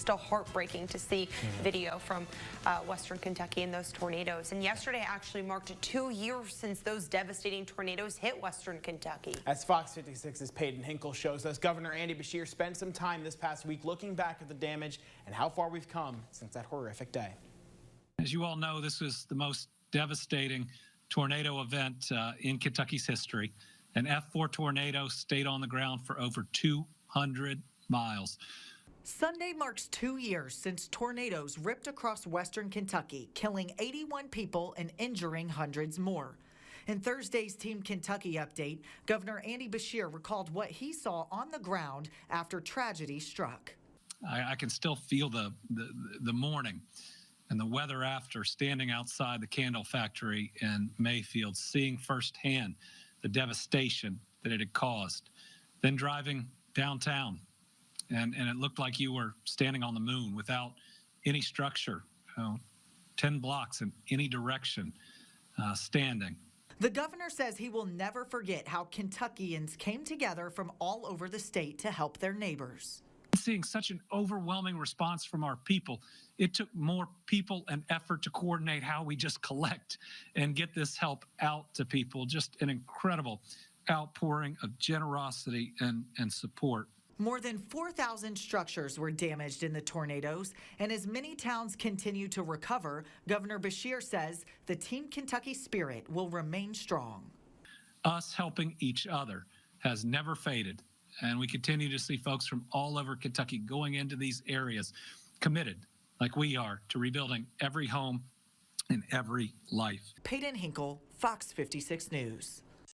still heartbreaking to see video from Western Kentucky and those tornadoes. And yesterday actually marked 2 years since those devastating tornadoes hit Western Kentucky. As Fox 56's Peyton Hinkle shows us, Governor Andy Beshear spent some time this past week looking back at the damage and how far we've come since that horrific day. As you all know, this was the most devastating tornado event in Kentucky's history. An F4 tornado stayed on the ground for over 200 miles. Sunday marks 2 years since tornadoes ripped across Western Kentucky, killing 81 people and injuring hundreds more. In Thursday's Team Kentucky update, Governor Andy Beshear recalled what he saw on the ground after tragedy struck. I can still feel the morning and the weather after, standing outside the candle factory in Mayfield, seeing firsthand the devastation that it had caused. Then driving downtown, and it looked like you were standing on the moon without any structure, 10 blocks in any direction, standing. The governor says he will never forget how Kentuckians came together from all over the state to help their neighbors. Seeing such an overwhelming response from our people, it took more people and effort to coordinate how we just collect and get this help out to people. Just an incredible outpouring of generosity and support. More than 4,000 structures were damaged in the tornadoes, and as many towns continue to recover, Governor Beshear says the Team Kentucky spirit will remain strong. Us helping each other has never faded, and we continue to see folks from all over Kentucky going into these areas committed, like we are, to rebuilding every home and every life. Peyton Hinkle, Fox 56 News.